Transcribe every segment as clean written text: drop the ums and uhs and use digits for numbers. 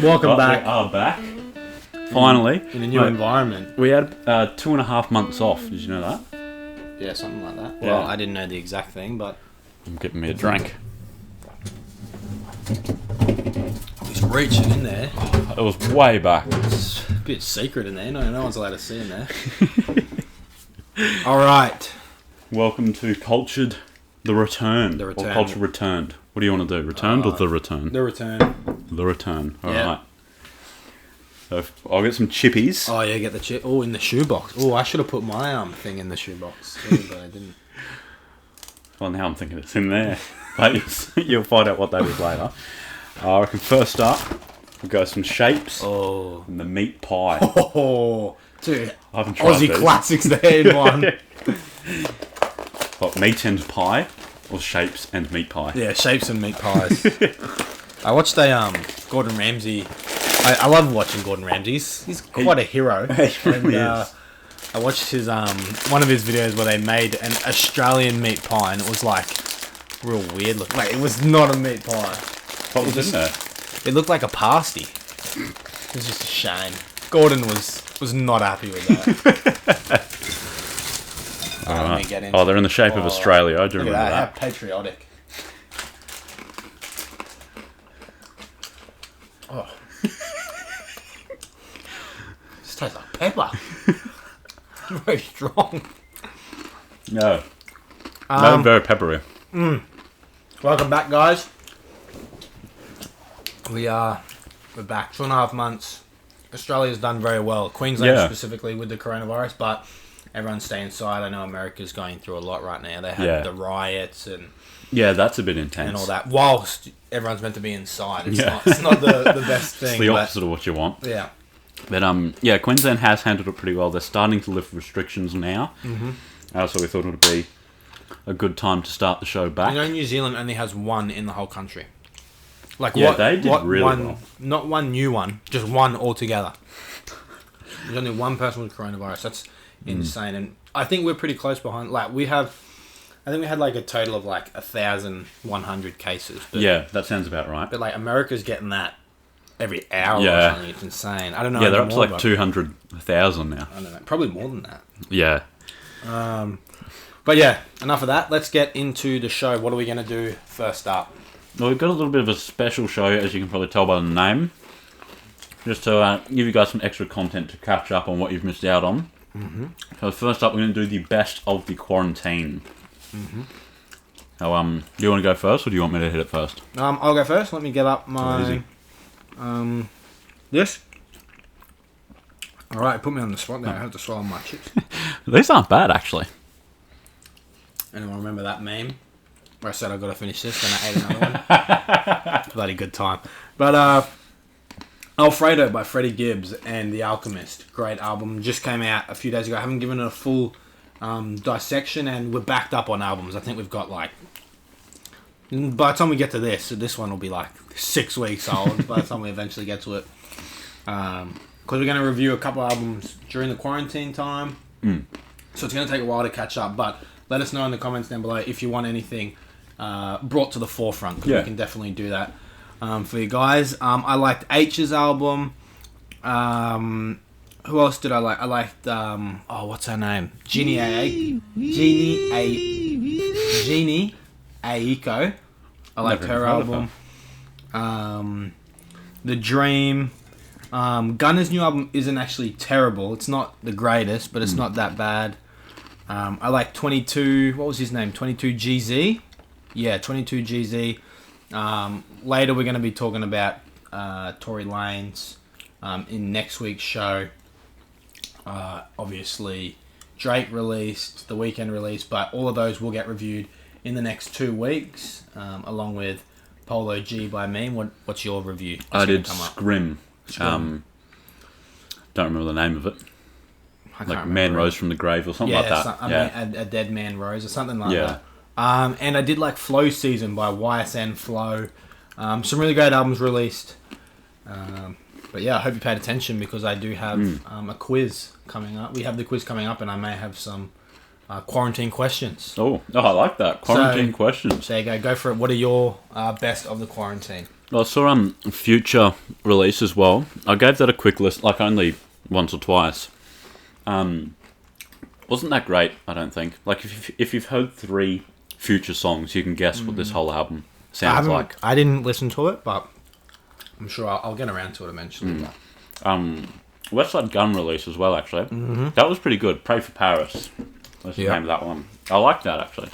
Welcome back. We are back. Finally. In a new environment. We had 2.5 months off. Did you know that? Yeah, something like that. Yeah. Well, I didn't know the exact thing, but... I'm getting me a drink. He's reaching in there. It was way back. It's a bit secret in there. No one's allowed to see in there. Alright. Welcome to Cultured The Return. The Return. Or Cultured Returned. What do you want to do? Returned or The Return? The Return. The Return. Alright. Yeah. So I'll get some chippies. Oh, yeah, get the chip. Oh, in the shoebox. Oh, I should have put my thing in the shoebox. Too, but I didn't. Well, now I'm thinking it's in there. But you'll find out what that is later. I reckon first up, we'll go some shapes. Oh. And the meat pie. Oh, dude. I haven't tried Aussie these. classics there in one. What, meat and pie? Or shapes and meat pie? Yeah, shapes and meat pies. I watched Gordon Ramsay. I love watching Gordon Ramsay. He's quite a hero. He really is. I watched his one of his videos where they made an Australian meat pie, and it was like real weird looking. Like, it was not a meat pie. What was in there? It looked like a pasty. It was just a shame. Gordon was not happy with that. Let me get into They're in the shape of Australia. I do look remember at that. How patriotic. Oh. This tastes like pepper. Very strong. No. Very peppery. Welcome back, guys. We're back. 2.5 months. Australia's done very well. Queensland specifically with the coronavirus, but everyone's staying inside. I know America's going through a lot right now. They have the riots and that's a bit intense. and all that. Whilst everyone's meant to be inside, it's not the best thing. It's the opposite of what you want. Yeah. But Queensland has handled it pretty well. They're starting to lift restrictions now. Mm-hmm. So we thought it would be a good time to start the show back. You know, New Zealand only has one in the whole country. Like they did really well. Not one new one, just one altogether. There's only one person with coronavirus. That's insane, and I think we're pretty close behind. Like I think we had like a total of like 1,100 cases. But, that sounds about right. But like America's getting that every hour or something. It's insane. I don't know. Yeah, they're up to like 200,000 now. I don't know. Probably more than that. Yeah. But yeah, enough of that. Let's get into the show. What are we going to do first up? Well, we've got a little bit of a special show, as you can probably tell by the name. Just to give you guys some extra content to catch up on what you've missed out on. Mm-hmm. So first up, we're going to do the best of the quarantine. Mm-hmm. So, do you want to go first, or do you want me to hit it first? I'll go first. Let me get up my... This. Alright, put me on the spot there. I have to swallow my chips. These aren't bad, actually. Anyone remember that meme? Where I said I've got to finish this, then I ate another one. Bloody good time. But, Alfredo by Freddie Gibbs and The Alchemist. Great album. Just came out a few days ago. I haven't given it a full dissection, and we're backed up on albums. I think we've got like... By the time we get to this one will be like 6 weeks old by the time we eventually get to it. Because we're going to review a couple albums during the quarantine time. So it's going to take a while to catch up, but let us know in the comments down below if you want anything brought to the forefront, because we can definitely do that for you guys. I liked H's album. Who else did I like? I liked, what's her name? Jeannie Aiko. I liked her album. The Dream. Gunna's new album isn't actually terrible. It's not the greatest, but it's not that bad. I like 22... What was his name? 22GZ? Yeah, 22GZ. Later we're going to be talking about Tory Lanez in next week's show. Obviously, Drake released, The Weeknd released, but all of those will get reviewed in the next 2 weeks, along with Polo G by me. What's your review? I did Scrim. Don't remember the name of it. Like Man Rose from the Grave or something like that. A Dead Man Rose or something like that. And I did like Flow Season by YSN Flow. Some really great albums released. But yeah, I hope you paid attention, because I do have a quiz coming up. We have the quiz coming up, and I may have some quarantine questions. Oh, I like that. Quarantine questions. There you go. Go for it. What are your best of the quarantine? I saw Future release as well. I gave that a quick list, like only once or twice. Wasn't that great? I don't think. Like if you've heard 3 Future songs, you can guess what this whole album sounds like. I didn't listen to it, but I'm sure I'll get around to it eventually. West Side Gun release as well, actually. That was pretty good. Pray for Paris. That's the name of that one. I like that, actually.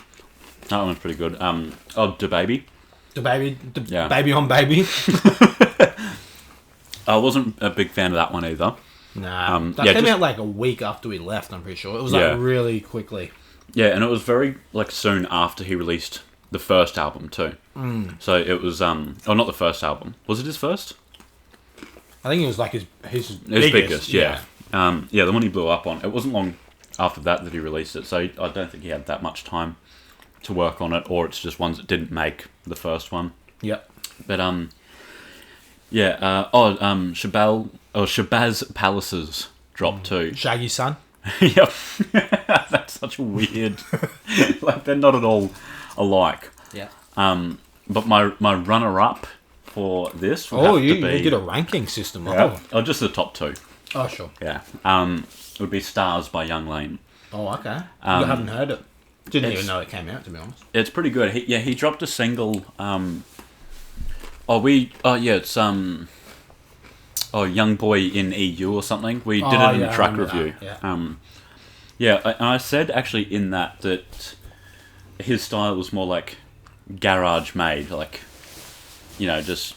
That one's pretty good. Da Baby. Baby on Baby. I wasn't a big fan of that one either. Nah. That came out like a week after we left, I'm pretty sure. It was like really quickly. Yeah, and it was very like soon after he released the first album too. So it was not the first album. Was it his first? I think it was like his biggest, yeah. The one he blew up on. It wasn't long after that he released it, so I don't think he had that much time to work on it, or it's just ones that didn't make the first one. Yep. But Shabazz Palaces dropped too. Shaggy's son. Yep. That's such a weird. Like they're not at all alike. Yeah. But my runner up for this would have to be... you did a ranking system. Yeah. Oh, just the top 2. Oh, sure. Yeah. It would be Stars by Young Lane. Oh, okay. You haven't heard it. Didn't even know it came out, to be honest. It's pretty good. He dropped a single. It's Young Boy in EU or something. We did it in the track review. That, yeah. And I said actually in that his style was more like garage made, like just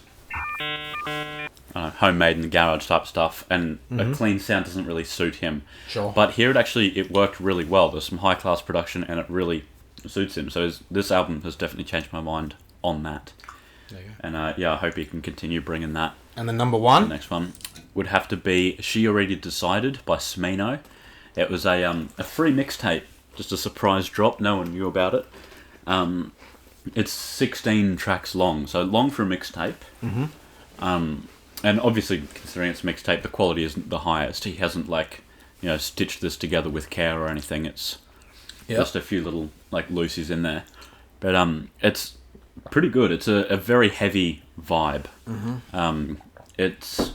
homemade in the garage type stuff, and a clean sound doesn't really suit him. Sure. But here it worked really well. There's some high class production, and it really suits him. So this album has definitely changed my mind on that. There you go. And I hope he can continue bringing that. And the number 1? The next one would have to be She Already Decided by Smino. It was a free mixtape, just a surprise drop. No one knew about it. It's 16 tracks long, so long for a mixtape. And obviously, considering it's a mixtape, the quality isn't the highest. He hasn't stitched this together with care or anything. It's just a few little loosies in there, but it's pretty good. It's a very heavy vibe. It's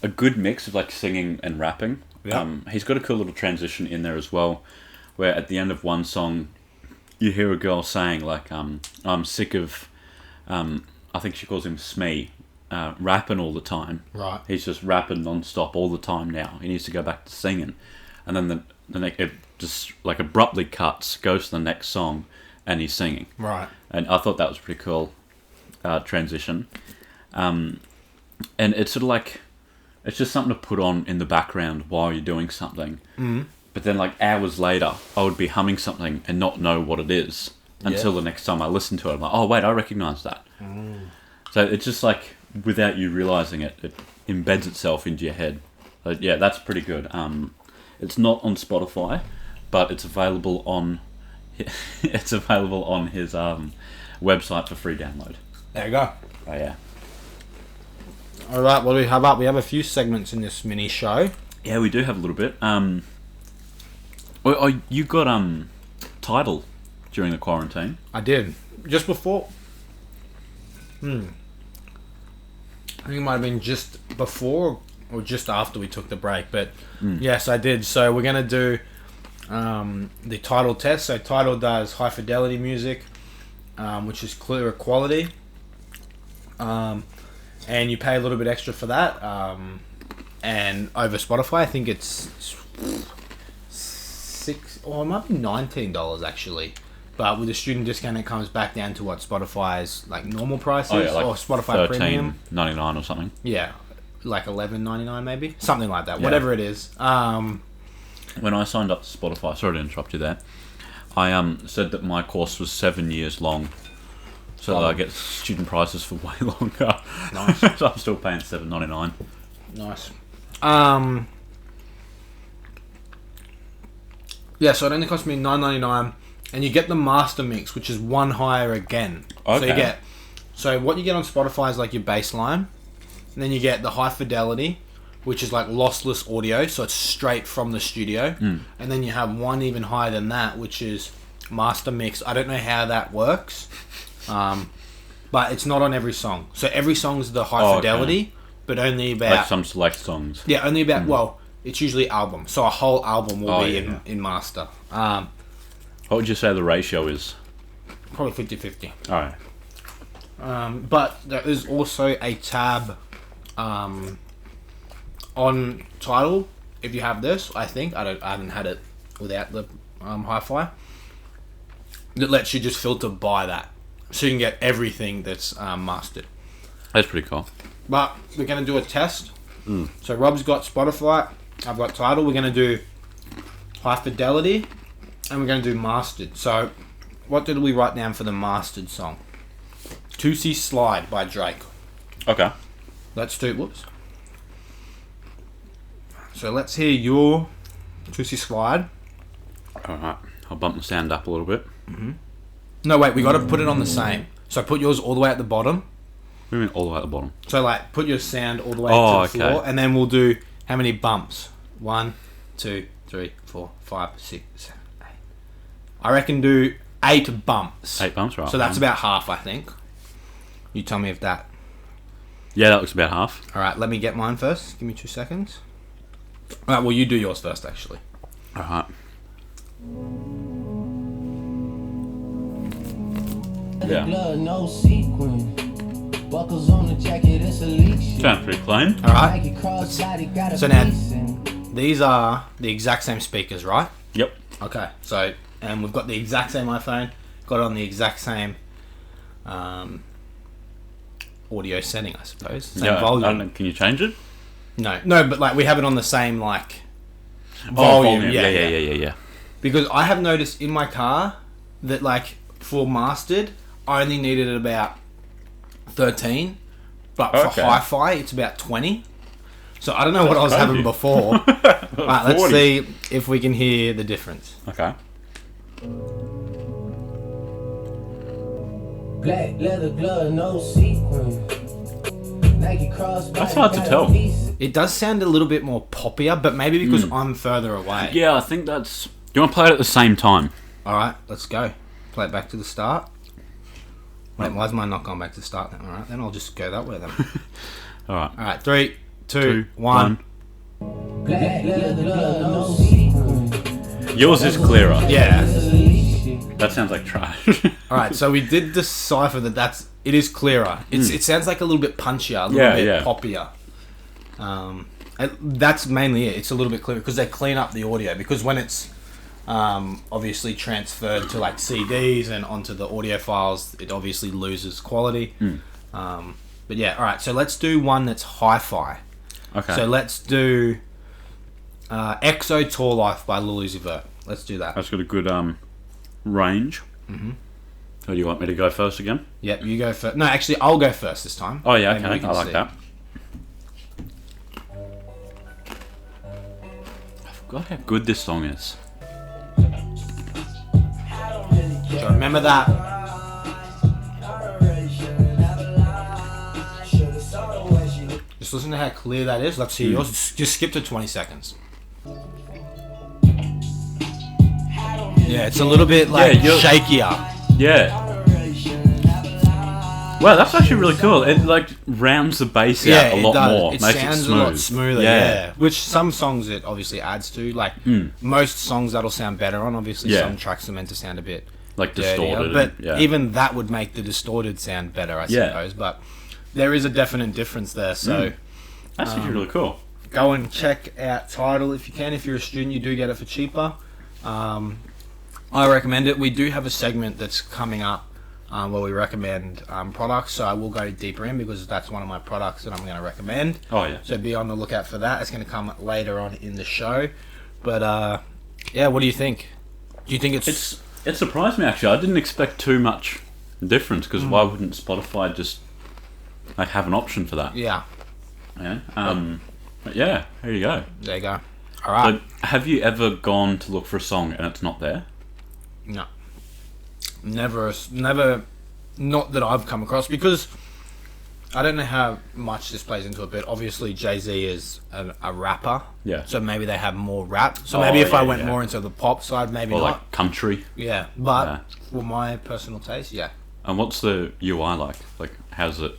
a good mix of singing and rapping. He's got a cool little transition in there as well, where at the end of one song you hear a girl saying I'm sick of I think she calls him Smee, rapping all the time. Right. He's just rapping non-stop all the time now. He needs to go back to singing. And then it just abruptly cuts, goes to the next song, and he's singing. Right. And I thought that was a pretty cool transition. And it's sort of it's just something to put on in the background while you're doing something. But then hours later, I would be humming something and not know what it is until the next time I listen to it. I'm like, oh wait, I recognise that. So it's just without you realising it, it embeds itself into your head. So, yeah, that's pretty good. It's not on Spotify, but it's available on his website for free download. There you go. Oh yeah. All right. What do we have up? We have a few segments in this mini show. Yeah, we do have a little bit. You got Tidal during the quarantine. I did. Just before. I think it might have been just before or just after we took the break, but yes, I did. So we're gonna do the Tidal test. So Tidal does high fidelity music, which is clearer quality, and you pay a little bit extra for that. And over Spotify, I think it's $6, or it might be $19 actually. But with the student discount, it comes back down to what Spotify's normal price is, or Spotify Premium, $13.99 or something. Yeah, $11.99 maybe, something like that. Yeah. Whatever it is. When I signed up to Spotify, sorry to interrupt you there, I said that my course was 7 years long, so that I get student prices for way longer. Nice. So I'm still paying $7.99. Nice. Yeah, so it only cost me $9.99. And you get the master mix, which is one higher again. Okay. So what you get on Spotify is your baseline, and then you get the high fidelity, which is lossless audio, so it's straight from the studio. And then you have one even higher than that, which is master mix. I don't know how that works, but it's not on every song. So every song's the high Oh, fidelity, but only about Like some select songs. yeah, only about well, it's usually album. So a whole album will Oh, be yeah. in master. What would you say the ratio is? Probably 50-50. Alright. But there is also a tab on Tidal. If you have this, I think I haven't had it without the hi-fi. That lets you just filter by that, so you can get everything that's mastered. That's pretty cool. But we're gonna do a test. So Rob's got Spotify. I've got Tidal. We're gonna do high fidelity, and we're gonna do mastered. So, what did we write down for the mastered song? "Tootsie Slide" by Drake. Okay. Let's do. Whoops. So let's hear your "Tootsie Slide." Alright. I'll bump the sound up a little bit. No, wait. We got to put it on the same. So put yours all the way at the bottom. What do you mean all the way at the bottom? So like, put your sound all the way Oh, to the okay. floor, and then we'll do how many bumps? 1, 2, 3, 4, 5, 6, 7, 8. I reckon do 8 bumps. 8 bumps, right? So that's about half, I think. You tell me if that. Yeah, that looks about half. All right, let me get mine first. Give me 2 seconds. All right, well, you do yours first, actually. Alright. Yeah. Blood, no sequin. Buckles on the jacket, it's elite shit. Sounds pretty clean. All right. Nike crossbody got a So now- piece in. These are the exact same speakers, right? Yep. Okay. So, and we've got the exact same iPhone. Got it on the exact same audio setting, I suppose. Same Yeah, I don't volume. know, can you change it? No, but like we have it on the same like Oh, volume. Yeah. Because I have noticed in my car that like for mastered, I only needed it about 13, but for Okay. hi-fi it's about 20. So I don't know what I was crazy. having before. Right, let's 40. see if we can hear the difference. Okay. Black leather glove, no sequin. Nike crossbody That's hard to got a tell. piece in. It does sound a little bit more poppier, but maybe because I'm further away. Yeah, I think that's... Do you want to play it at the same time? All right, let's go. Play it back to the start. Wait, why is mine not going back to the start then? All right, then I'll just go that way then. Alright. All right, 3, 2, 2, 1. 1. Black leather glove, no sequin. Yours is clearer. Yeah. It's elite shit. That sounds like trash. All right, so we did decipher that it is clearer. It sounds like a little bit punchier, a little bit poppier. That's mainly it. It's a little bit clearer because they clean up the audio. Because when it's obviously transferred to like CDs and onto the audio files, it obviously loses quality. But yeah, all right. So let's do one that's hi-fi. Okay. So let's do EXO Tour Life by Lil Uzi Vert. Let's do that. That's got a good range. Mm-hmm. Or do you want me to go first again? Yep, you go first. No, actually, I'll go first this time. Oh, yeah, Maybe okay. we can I like see. that. I forgot how good this song is. So remember that. Just listen to how clear that is. Let's hear yours. Just skip to 20 seconds. Yeah, it's a little bit like shakier. Yeah. Wow, that's actually really cool. It like rounds the bass out a it lot does. more. It Makes sounds it smooth. a lot smoother. Yeah. Which some songs it obviously adds to. Like most songs that'll sound better on. Obviously, Yeah. some tracks are meant to sound a bit Like dirtier, distorted. but yeah. even that would make the distorted sound better, I Yeah. suppose. But there is a definite difference there. So That's actually really cool. go and check out Tidal if you can. If you're a student, you do get it for cheaper. I recommend it. We do have a segment that's coming up where we recommend products, so I will go deeper in because that's one of my products that I'm going to recommend. Oh, yeah. So be on the lookout for that. It's going to come later on in the show. But yeah, what do you think? Do you think It surprised me, actually. I didn't expect too much difference, because why wouldn't Spotify just like have an option for that? Yeah, Yeah. But yeah, here you go. there you go. All right. But have you ever gone to look for a song and it's not there? No. Never, not that I've come across, because I don't know how much this plays into it, but obviously Jay-Z is a rapper. Yeah. So maybe they have more rap. So Oh, maybe if I yeah, went yeah. more into the pop side, maybe Or not. like country? Yeah. But Yeah. for my personal taste, yeah. And what's the UI like? Like, how's it?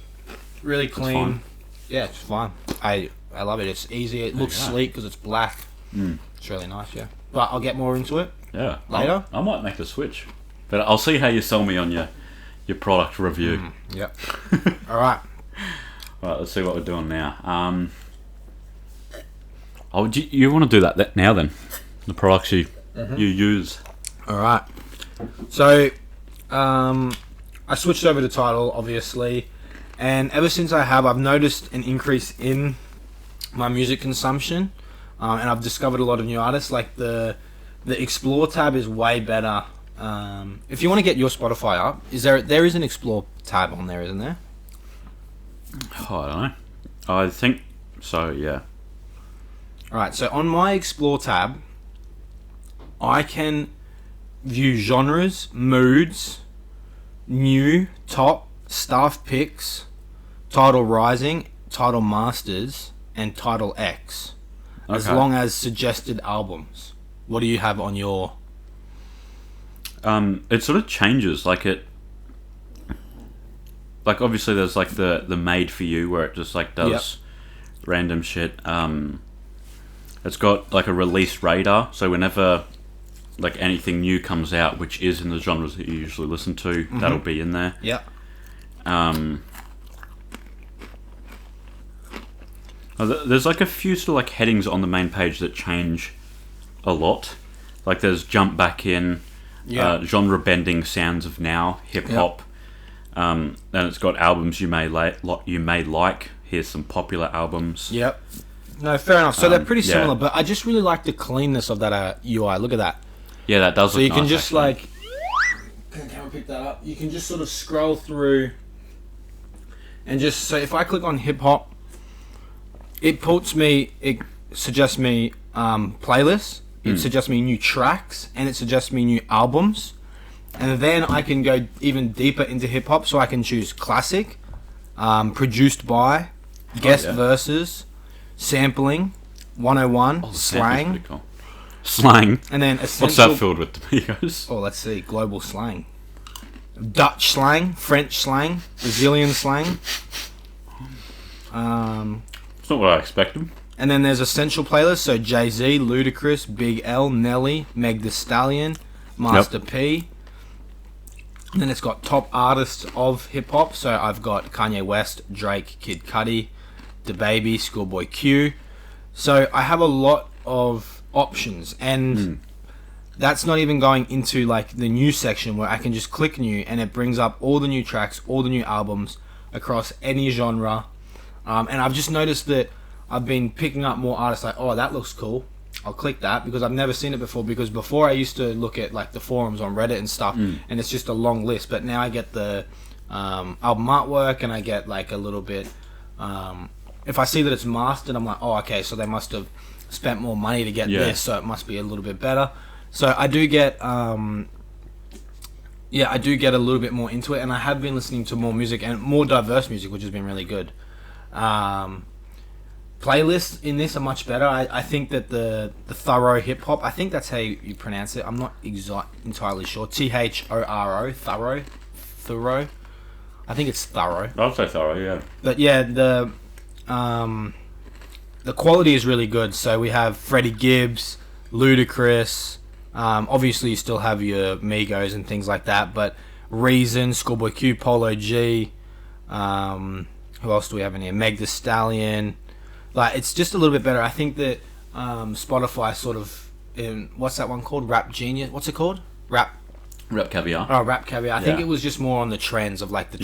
Really fine. clean. Yeah, it's fine. I love it. It's easy. It looks you go. sleek because it's black. It's really nice, yeah. But I'll get more into it. Yeah. Later? I might make the switch. But I'll see how you sell me on your product review. Yep. All right. Right, let's see what we're doing now. You want to do that now then? The products you use. All right. So, I switched over to Tidal, obviously, and ever since I've noticed an increase in my music consumption, and I've discovered a lot of new artists. Like the Explore tab is way better. If you want to get your Spotify up, there is an Explore tab on there, isn't there? Oh, I don't know. I think so, yeah. Alright, so on my Explore tab, I can view genres, moods, new, top, staff picks, title rising, title masters, and title X. As Okay. long as suggested albums. What do you have on your... It sort of changes. Like obviously there's like the made for you where it just like does random shit. It's got like a release radar, so whenever like anything new comes out, which is in the genres that you usually listen to, that'll be in there. Yeah. There's like a few sort of like headings on the main page that change a lot. Like there's jump back in, genre bending sounds of now, hip hop. Then it's got albums you may like. Here's some popular albums. Yep. No, fair enough. So they're pretty yeah. similar, but I just really like the cleanness of that UI. Look at that. Yeah, that does. So look you can nice, just actually. like... Can I pick that up? You can just sort of scroll through and just... So if I click on hip hop, it suggests me playlists, it suggests me new tracks, and it suggests me new albums. And then I can go even deeper into hip hop, so I can choose classic, produced by, guest verses, sampling, 101, Oh, slang, pretty cool. Slang. and then essential... What's that filled with, Amigos? Oh, let's see. Global slang. Dutch slang, French slang, Brazilian slang. It's not what I expected. And then there's essential playlists, so Jay-Z, Ludacris, Big L, Nelly, Meg Thee Stallion, Master P. And then it's got top artists of hip-hop, so I've got Kanye West, Drake, Kid Cudi, DaBaby, Schoolboy Q. So I have a lot of options, and that's not even going into like the new section where I can just click new and it brings up all the new tracks, all the new albums across any genre. And I've just noticed that I've been picking up more artists like, oh, that looks cool. I'll click that because I've never seen it before. Because before I used to look at like the forums on Reddit and stuff, and it's just a long list. But now I get the album artwork and I get like a little bit. If I see that it's mastered, I'm like, oh, okay, so they must have spent more money to get this, so it must be a little bit better. So I do get, I do get a little bit more into it, and I have been listening to more music and more diverse music, which has been really good. Playlists in this are much better. I think that the thorough hip hop, I think that's how you pronounce it. I'm not entirely sure. THORO, thorough. I think it's thorough. I'd say thorough, yeah. But yeah, the quality is really good. So we have Freddie Gibbs, Ludacris. Obviously, you still have your Migos and things like that. But Reason, Schoolboy Q, Polo G. Who else do we have in here? Meg Thee Stallion. Like, it's just a little bit better. I think that Spotify sort of, what's that one called? Rap Genius. What's it called? Rap Caviar. Oh, Rap Caviar. I think it was just more on the trends of like the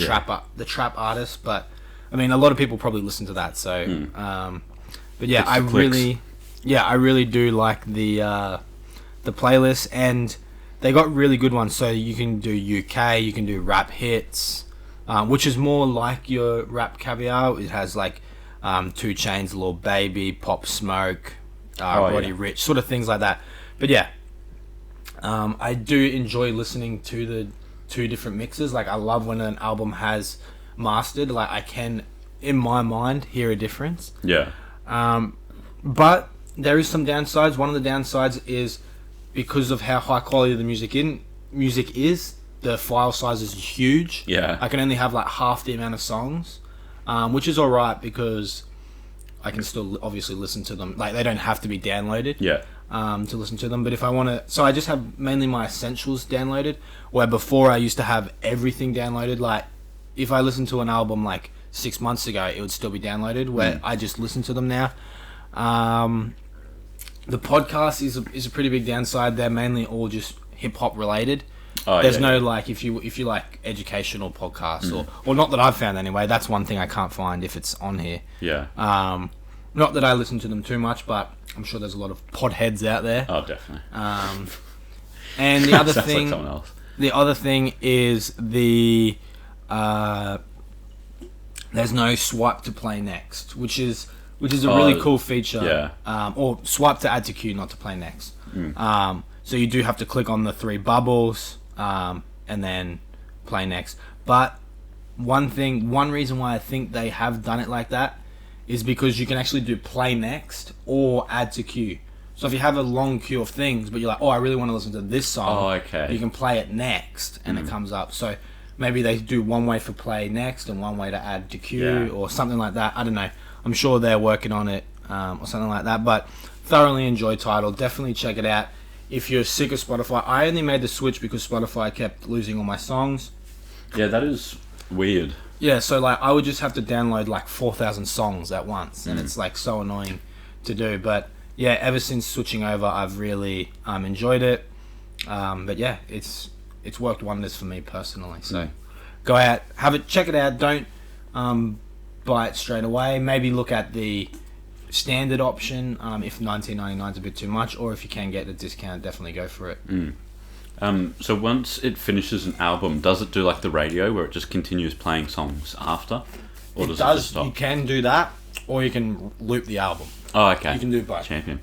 trap artists. But I mean, a lot of people probably listen to that. So, but yeah, I really do like the playlist, and they got really good ones. So you can do UK, you can do rap hits, which is more like your Rap Caviar. It has like 2 Chainz, Lil Baby, Pop Smoke, Roddy Ricch, sort of things like that. But yeah, I do enjoy listening to the 2 different mixes. Like, I love when an album has mastered. Like, I can, in my mind, hear a difference. Yeah. But there is some downsides. One of the downsides is because of how high quality the music is, the file size is huge. Yeah. I can only have like half the amount of songs, which is alright because I can still obviously listen to them. Like, they don't have to be downloaded. Yeah. To listen to them, but if I want to, so I just have mainly my essentials downloaded, where before I used to have everything downloaded. Like, if I listened to an album like 6 months ago, it would still be downloaded, where I just listen to them now. The podcast is a pretty big downside. They're mainly all just hip-hop related. There's no like, if you like educational podcasts, or not that I've found anyway. That's one thing I can't find if it's on here. Not that I listen to them too much, but I'm sure there's a lot of podheads out there. Oh, definitely. And the other Sounds thing, like someone else. the other thing is there's no swipe to play next, which is a really cool feature. Yeah. Or swipe to add to queue, not to play next. So you do have to click on the three bubbles, and then play next. But one reason why I think they have done it like that is because you can actually do play next or add to queue. So if you have a long queue of things, but you're like, oh, I really want to listen to this song, you can play it next, and it comes up. So maybe they do one way for play next and one way to add to queue, or something like that. I don't know. I'm sure they're working on it, or something like that. But thoroughly enjoy Tidal. Definitely check it out. If you're sick of Spotify, I only made the switch because Spotify kept losing all my songs. Yeah, that is weird. Yeah, so like I would just have to download like 4,000 songs at once, and it's like so annoying to do. But yeah, ever since switching over, I've really enjoyed it. But yeah, it's worked wonders for me personally. So go out, check it out. Don't buy it straight away. Maybe look at the standard option if $19.99 is a bit too much, or if you can get a discount, definitely go for it. So once it finishes an album, does it do like the radio where it just continues playing songs after? Or does it just stop? You can do that, or you can loop the album. Oh, okay. You can do both. Champion.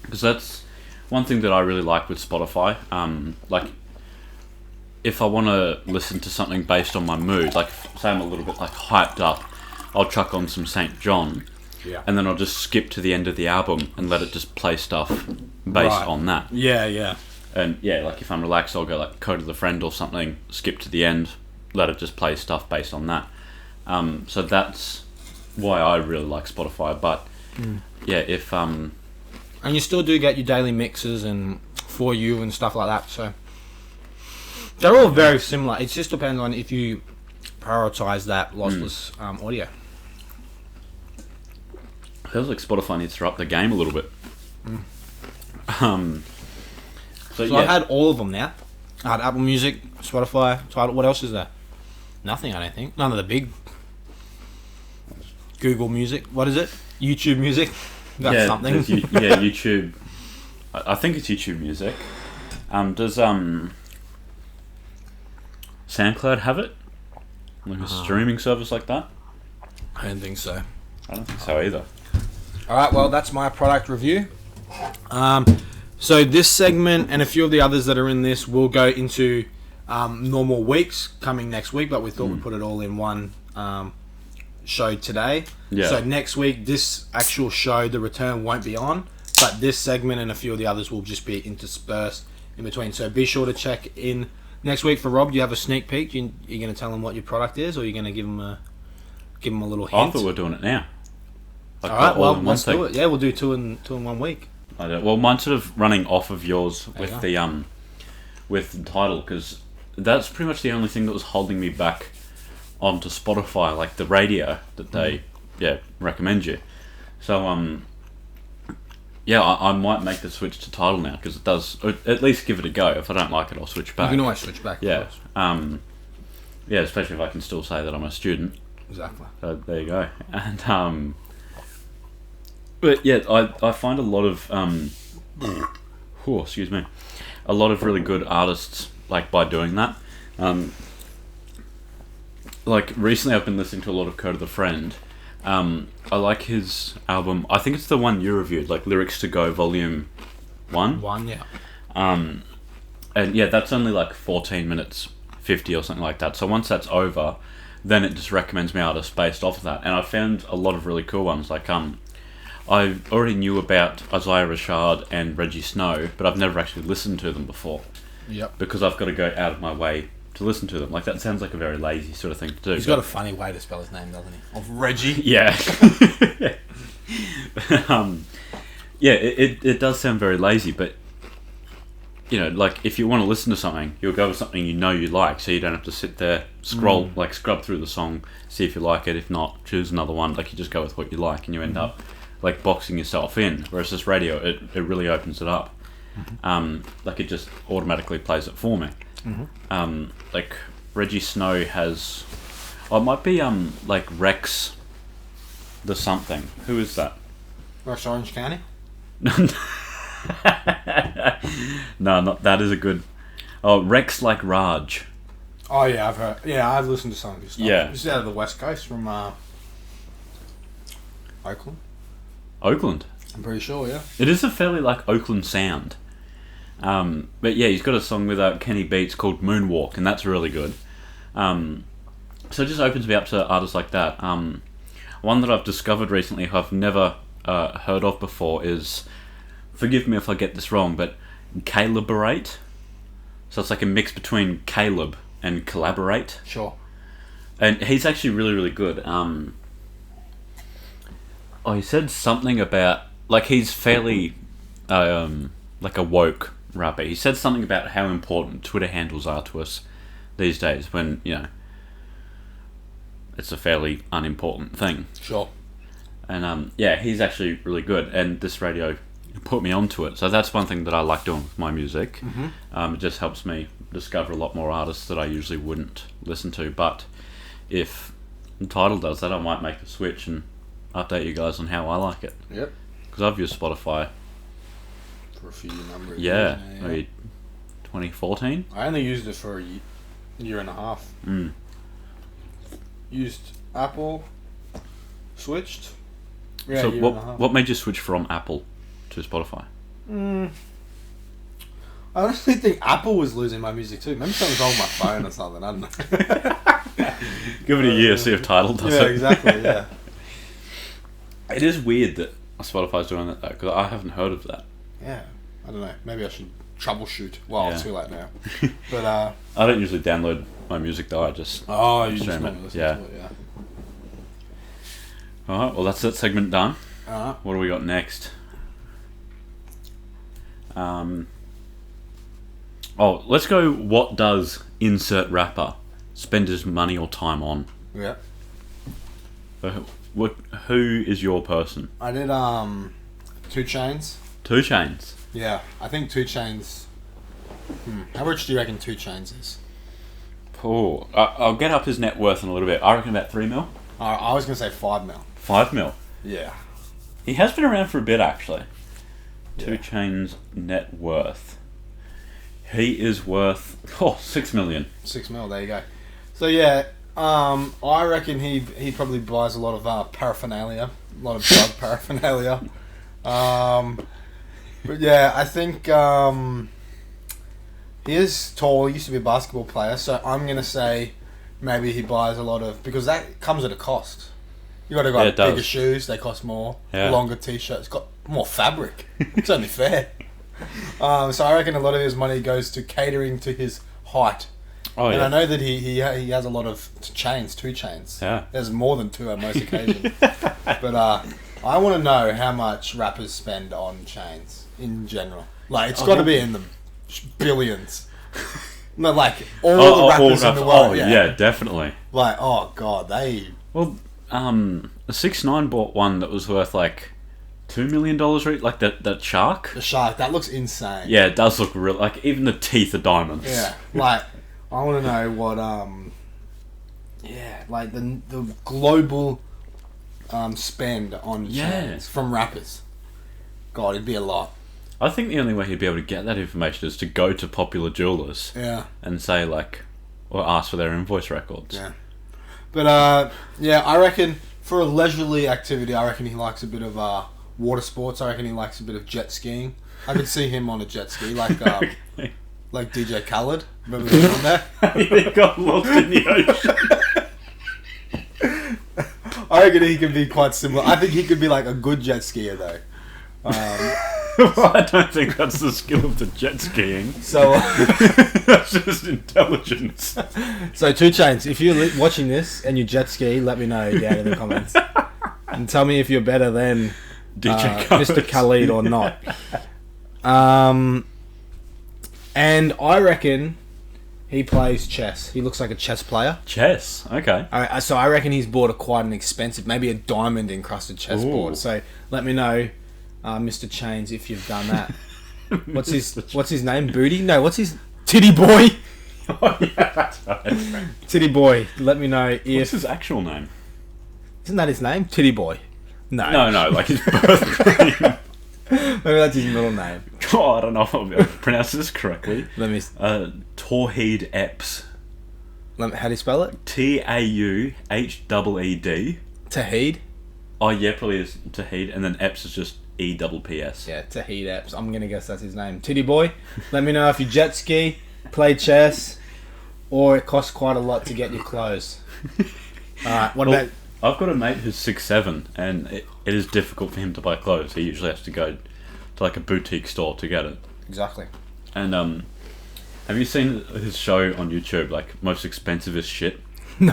Because that's one thing that I really like with Spotify. Like, if I want to listen to something based on my mood, like say I'm a little bit like hyped up, I'll chuck on some St. John, and then I'll just skip to the end of the album and let it just play stuff based on that. Yeah. And yeah, like if I'm relaxed, I'll go like Code of the Friend or something, skip to the end, let it just play stuff based on that. So that's why I really like Spotify. But yeah, if and you still do get your daily mixes and For You and stuff like that. So they're all very similar. It just depends on if you prioritize that lossless audio. Feels like Spotify needs to up the game a little bit. So yeah. I've had all of them now. I had Apple Music, Spotify, Tidal. What else is there? Nothing, I don't think. None of the big. Google Music. What is it? YouTube Music. That's something. YouTube. I think it's YouTube Music. Does SoundCloud have it? Like a streaming service like that? I don't think so. I don't think so either. Alright, well, that's my product review. So this segment and a few of the others that are in this will go into normal weeks coming next week, but we thought we'd put it all in one show today. Yeah. So next week, this actual show, The Return, won't be on, but this segment and a few of the others will just be interspersed in between. So be sure to check in next week. For Rob, do you have a sneak peek? You're going to tell him what your product is, or you're going to give him a little hint? I thought we were doing it now. All right, well, let's do it. Yeah, we'll do two in 1 week. Well, mine's sort of running off of yours with the Tidal, because that's pretty much the only thing that was holding me back onto Spotify, like the radio that they recommend you. So I might make the switch to Tidal now, because it does at least give it a go. If I don't like it, I'll switch back. You can always switch back. Yeah. Especially if I can still say that I'm a student. Exactly. So there you go. And but yeah, I find a lot of excuse me, a lot of really good artists like by doing that. Like recently, I've been listening to a lot of Code of the Friend. I like his album. I think it's the one you reviewed, like Lyrics to Go Volume 1. Yeah. And yeah, that's only like 14 minutes 50 or something like that. So once that's over, then it just recommends me artists based off of that. And I found a lot of really cool ones. Like I already knew about Isaiah Rashad and Reggie Snow, but I've never actually listened to them before. Yep. because I've got to go out of my way to listen to them. Like, that sounds like a very lazy sort of thing to do. He's got a funny way to spell his name, doesn't he? Of Reggie. Yeah. Yeah, it does sound very lazy, but, you know, like, if you want to listen to something, you'll go with something you know you like, so you don't have to sit there, scroll, like, scrub through the song, see if you like it. If not, choose another one. Like, you just go with what you like, and you end up, like, boxing yourself in. Whereas this radio, it really opens it up. Like, it just automatically plays it for me. Like, Reggie Snow has... Oh, it might be, like, Rex the something. Who is that? Rush Orange County? No, not that is a good... Oh, Rex like Raj. Oh, yeah, I've heard. Yeah, I've listened to some of his stuff. Yeah. This is out of the West Coast from Oakland. Oakland? I'm pretty sure, yeah. It is a fairly, like, Oakland sound. But yeah, he's got a song with Kenny Beats called Moonwalk, and that's really good. So it just opens me up to artists like that. One that I've discovered recently who I've never heard of before is, forgive me if I get this wrong, but Calibrate. So it's like a mix between Caleb and Collaborate. Sure. And he's actually really, really good. Oh, he said something about, like, he's fairly, like a woke rapper. He said something about how important Twitter handles are to us these days when, you know, it's a fairly unimportant thing. Sure. And, yeah, he's actually really good. And this radio put me onto it. So that's one thing that I like doing with my music. It just helps me discover a lot more artists that I usually wouldn't listen to. But if Tidal does that, I might make a switch and update you guys on how I like it. Yep. Because I've used Spotify. For a few number of Yeah, years now, maybe 2014. I only used it for a year and a half. Used Apple, switched. Yeah, So a year and a half. what made you switch from Apple to Spotify? I honestly think Apple was losing my music too. Maybe something's wrong with my phone or something. I don't know. Give it a year, see if Tidal does Yeah, it. exactly. Yeah. It is weird that Spotify's doing that though, because I haven't heard of that. Yeah. I don't know. Maybe I should troubleshoot. Well, it's Yeah. too late now. But I don't usually download my music though. I just you just stream normally it. listen Yeah. to it. Yeah. All right. Well, that's that segment done. Alright. What do we got next? Oh, let's go. What does insert rapper spend his money or time on? Yeah. Who is your person? I did 2 Chains. 2 Chainz. Yeah, I think 2 Chains. How much do you reckon 2 Chains is? Oh, I'll get up his net worth in a little bit. I reckon about 3 mil. I was gonna say 5 mil. 5 mil. Yeah. He has been around for a bit actually. 2 Yeah. Chainz net worth. He is worth 6 million. 6 mil. There you go. So yeah, I reckon he probably buys a lot of paraphernalia, a lot of drug paraphernalia. But yeah, I think he is tall. He used to be a basketball player, so I'm gonna say maybe he buys a lot of, because that comes at a cost. You got to Yeah, go it does. bigger shoes. They cost more. Yeah. Longer t-shirts. Got more fabric. It's only fair. So I reckon a lot of his money goes to catering to his height. Oh And yeah. I know that he has a lot of chains, 2 chains. Yeah. There's more than 2 on most occasions. But I want to know how much rappers spend on chains in general. Like, it's got to be in the billions. No, like, all the rappers in the world. Oh yeah, definitely. Like, oh god, they... Well, 6ix9ine bought one that was worth like $2 million, right? Like that shark. The shark, that looks insane. Yeah, it does look real. Like even the teeth are diamonds. Yeah, like, I want to know what, like the global spend on chains from rappers. God, it'd be a lot. I think the only way he'd be able to get that information is to go to popular jewelers Yeah. and say like, or ask for their invoice records. Yeah. But, yeah, I reckon for a leisurely activity, I reckon he likes a bit of water sports. I reckon he likes a bit of jet skiing. I could see him on a jet ski, like Okay. like DJ Khaled. Remember he was on there? He got lost in the ocean. I reckon he could be quite similar. I think he could be like a good jet skier, though. Well, I don't think that's the skill of the jet skiing. So, That's just intelligence. so 2 Chainz, if you're watching this and you jet ski, let me know down in the comments. And tell me if you're better than DJ Khaled. Mr. Khalid or not. And I reckon he plays chess. He looks like a chess player. Chess. Okay. So I reckon he's bought quite an expensive, maybe a diamond encrusted chessboard. Ooh. So let me know, Mr. Chainz, if you've done that. What's his name? Booty? No, what's his Titty Boy? Oh yeah, that's right. Titty Boy. Let me know What's if his actual name? isn't that his name? Titty Boy. No, No, like his birth name. maybe that's his middle name. Oh, I don't know if I'll be able to pronounce this correctly. Let me. Tawheed Epps. How do you spell it? Tauheed. Tahid. Oh yeah, probably is Tawheed, and then Epps is just EPPS. Yeah, Tahid Epps. I'm gonna guess that's his name. Titty Boy. Let me know if you jet ski, play chess, or it costs quite a lot to get your clothes. Alright, what Well, about... I've got a mate who's 6'7", and it is difficult for him to buy clothes. He usually has to go to like a boutique store to get it. Exactly. And have you seen his show on YouTube, like most expensivest shit? No.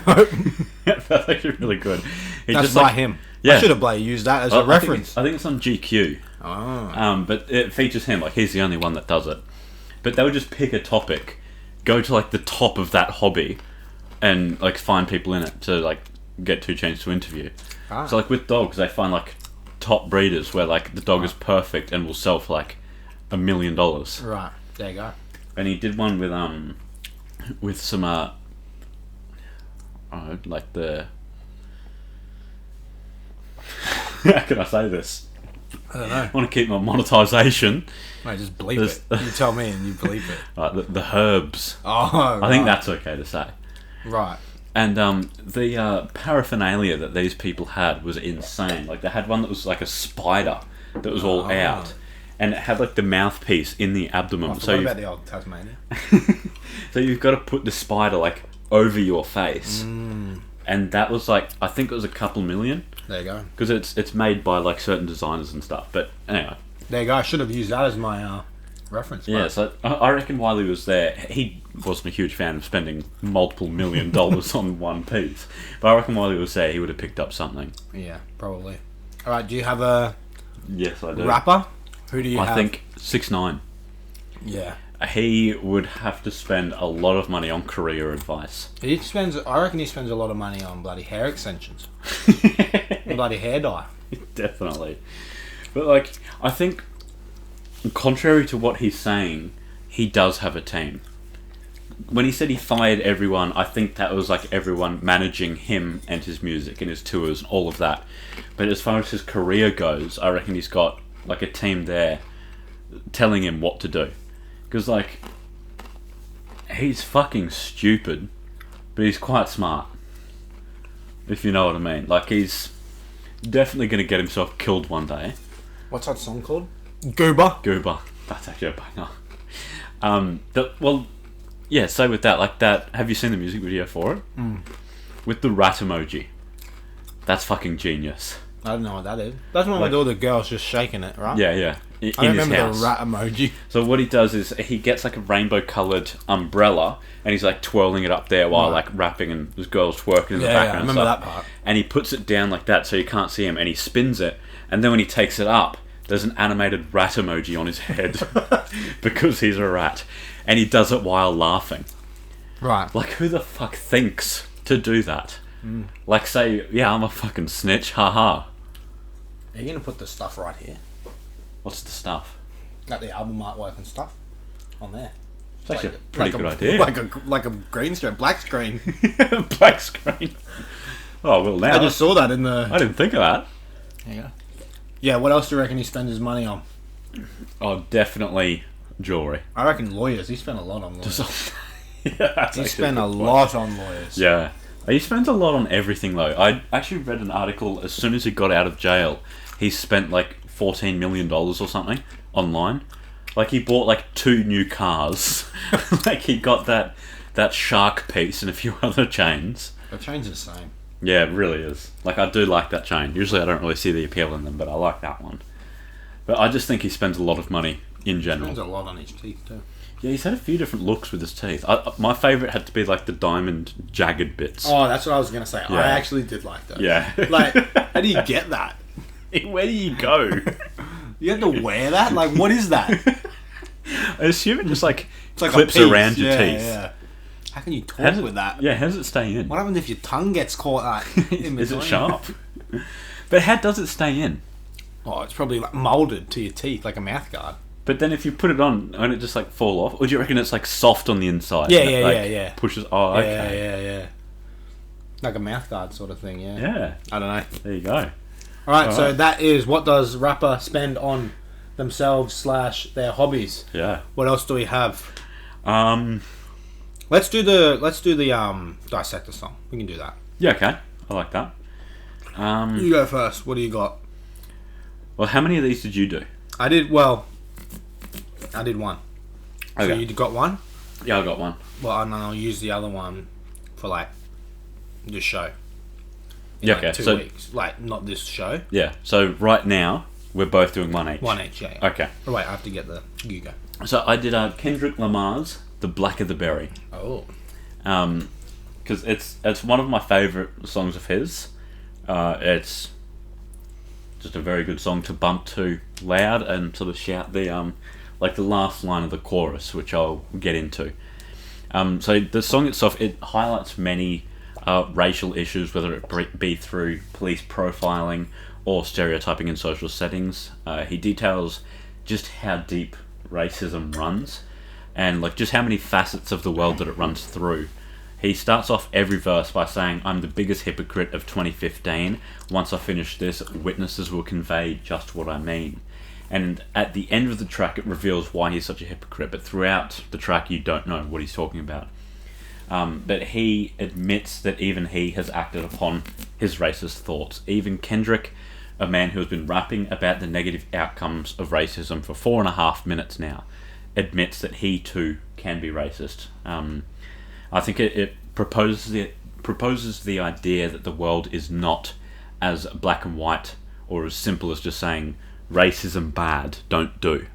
That's actually really good. He That's just by like him. Yeah. I should have used that as a reference. I think it's on GQ. Oh. But it features him. Like he's the only one that does it. But they would just pick a topic, go to like the top of that hobby, and like find people in it to like get 2 Chainz to interview. Ah. So like with dogs, they find like top breeders where like the dog is perfect and will sell for like $1 million. Right. There you go. And he did one with some like the how can I say this? I don't know. I want to keep my monetization. Mate, just bleep There's- it. You tell me and you bleep it. The herbs. Oh, I think that's okay to say. Right. And the paraphernalia that these people had was insane. Like they had one that was like a spider that was all out, and it had like the mouthpiece in the abdomen. I so forgot you about the old Tasmania. so you've got to put the spider like over your face, and that was like I think it was a couple million There you go. because it's made by like certain designers and stuff. But anyway, There you go. I should have used that as my reference. yeah. but- So I reckon while he was there, he wasn't a huge fan of spending multiple $1 million on one piece. But I reckon while he was there, he would have picked up something. Yeah, probably. All right. Do you have a Yes, I do. rapper? Who do you have? I think 6ix9ine. Yeah. He would have to spend a lot of money on career advice. He spends. I reckon he spends a lot of money on bloody hair extensions, and bloody hair dye. Definitely. But like, I think, contrary to what he's saying, he does have a team. When he said he fired everyone, I think that was like everyone managing him and his music and his tours and all of that. But as far as his career goes, I reckon he's got like a team there telling him what to do. Because like, he's fucking stupid, but he's quite smart. If you know what I mean. Like he's definitely going to get himself killed one day. What's that song called? Goober. Goober. That's actually a banger. Well, yeah, so with that, like that, have you seen the music video for it? With the rat emoji. That's fucking genius. I don't know what that is. That's one Like- with all the girls just shaking it, right? Yeah, yeah. In I his remember house. the rat emoji. So what he does is he gets like a rainbow coloured umbrella and he's like twirling it up there while Right. like rapping and there's girls twerking in the Yeah, background. yeah, I and remember stuff. that part. And he puts it down like that so you can't see him and he spins it and then when he takes it up there's an animated rat emoji on his head because he's a rat and he does it while laughing. Right. Like who the fuck thinks to do that? Like say, yeah, I'm a fucking snitch, haha. Are you gonna put the stuff right here? What's the stuff? Like the album artwork and stuff on there. It's actually a pretty good idea. Like a green screen, black screen. Black screen. Oh well, now I just saw that in the. I didn't think of that. There you go. Yeah. What else do you reckon he spends his money on? Oh, definitely jewelry. I reckon lawyers. He spent a lot on lawyers. Yeah, that's He actually spent a good point. lot on lawyers. Yeah, he spends a lot on everything though. I actually read an article as soon as he got out of jail, he spent like $14 million or something online. Like he bought like 2 new cars. Like he got that shark piece and a few other chains. The chain's the same. Yeah, it really is. Like I do like that chain. Usually I don't really see the appeal in them, but I like that one. But I just think he spends a lot of money in Spends general. a lot on his teeth too. Yeah, he's had a few different looks with his teeth. My favourite had to be like the diamond jagged bits. Oh, that's what I was gonna say. Yeah. I actually did like those. Yeah. Like, how do you get that? Where do you go? You have to wear that? Like, what is that? I assume it just like, It's like clips a piece. around your teeth. Yeah. How can you How talk does with that? Yeah, how does it stay in? What happens if your tongue gets caught like, in Is it between? sharp? But how does it stay in? Oh, it's probably like molded to your teeth, like a mouth guard. But then if you put it on, won't it just like fall off? Or do you reckon it's like soft on the inside? Yeah, and it, yeah, like, yeah, yeah. Pushes. Oh, okay. Yeah. Like a mouth guard sort of thing, yeah. Yeah. I don't know. There you go. Alright, so Alright. that is what does rapper spend on themselves / their hobbies. Yeah. What else do we have? Um. Let's do the dissect the song. We can do that. Yeah. Okay. I like that. You go first. What do you got? Well, how many of these did you do? I did one. So Okay. you got one? Yeah, I got one. Well, and then I'll use the other one for like the show. In, Yeah. like, Okay. 2 So weeks. Like not this show. yeah. So right now we're both doing one each. One each, yeah. Okay. Oh, wait, I have to get the you go. So I did Kendrick Lamar's "The Black of the Berry." Oh. Because it's one of my favourite songs of his. It's just a very good song to bump to loud and sort of shout the like the last line of the chorus, which I'll get into. So the song itself, it highlights many racial issues, whether it be through police profiling or stereotyping in social settings. He details just how deep racism runs and like just how many facets of the world that it runs through. He starts off every verse by saying, "I'm the biggest hypocrite of 2015. Once I finish this, witnesses will convey just what I mean." And at the end of the track, it reveals why he's such a hypocrite. But throughout the track, you don't know what he's talking about. But he admits that even he has acted upon his racist thoughts. Even Kendrick, a man who has been rapping about the negative outcomes of racism for 4.5 minutes now, admits that he too can be racist. I think it proposes the idea that the world is not as black and white or as simple as just saying racism bad, don't do.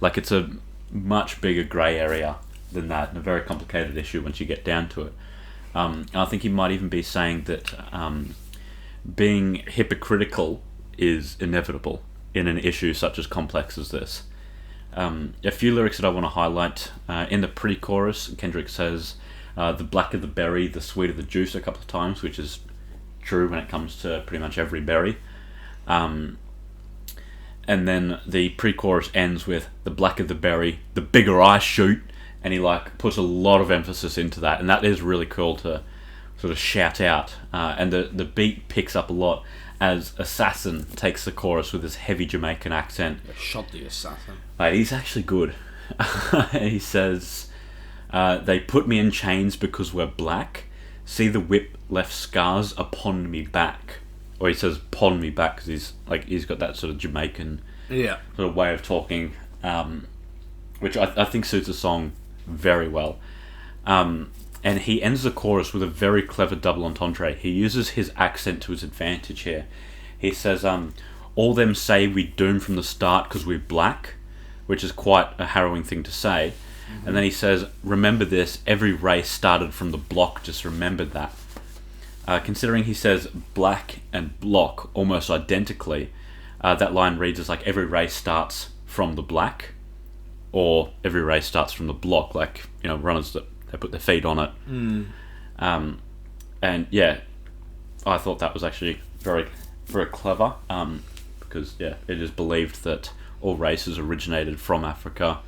Like it's a much bigger grey area than that, and a very complicated issue once you get down to it. I think he might even be saying that being hypocritical is inevitable in an issue such as complex as this. A few lyrics that I want to highlight. In the pre-chorus, Kendrick says, "The black of the berry, the sweet of the juice," a couple of times, which is true when it comes to pretty much every berry. And then the pre-chorus ends with, "The black of the berry, the bigger I shoot," and he like puts a lot of emphasis into that, and that is really cool to sort of shout out. And the beat picks up a lot as Assassin takes the chorus with his heavy Jamaican accent. Shot the assassin. He's actually good. He says, "They put me in chains because we're black. See the whip left scars upon me back." Or he says "pon me back" because he's got that sort of Jamaican sort of way of talking, which I think suits the song very well. And he ends the chorus with a very clever double entendre. He uses his accent to his advantage here. He says, "All them say we doomed from the start because we're black," which is quite a harrowing thing to say. And then he says, "Remember this, every race started from the block, just remember that." Considering he says black and block almost identically, that line reads as like every race starts from the black, or every race starts from the block, like, you know, runners that they put their feet on it. And yeah, I thought that was actually very, very clever, because yeah, it is believed that all races originated from Africa,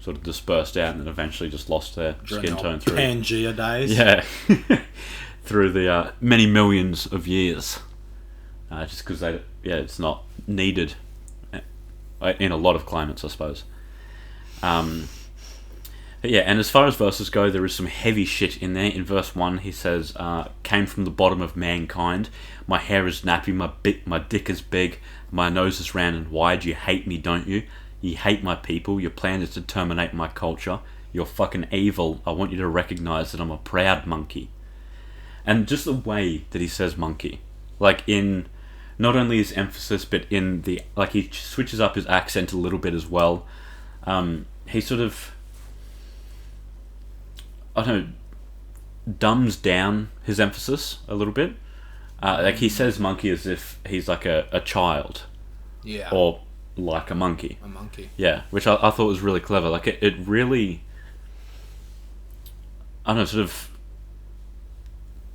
sort of dispersed out, and then eventually just lost their skin tone through Pangea days. yeah through the many millions of years, just because it's not needed in a lot of climates, I suppose. But yeah, and as far as verses go, there is some heavy shit in there. In verse 1, he says, "Came from the bottom of mankind. My hair is nappy, my dick is big, my nose is round and wide. You hate me, don't you? You hate my people. Your plan is to terminate my culture. You're fucking evil. I want you to recognize that I'm a proud monkey." And just the way that he says monkey. Like in not only his emphasis, but in the he switches up his accent a little bit as well. He sort of, I don't know, dumbs down his emphasis a little bit. He says monkey as if he's like a child. Yeah. Or like a monkey. A monkey. Yeah, which I thought was really clever. Like, it really, I don't know, sort of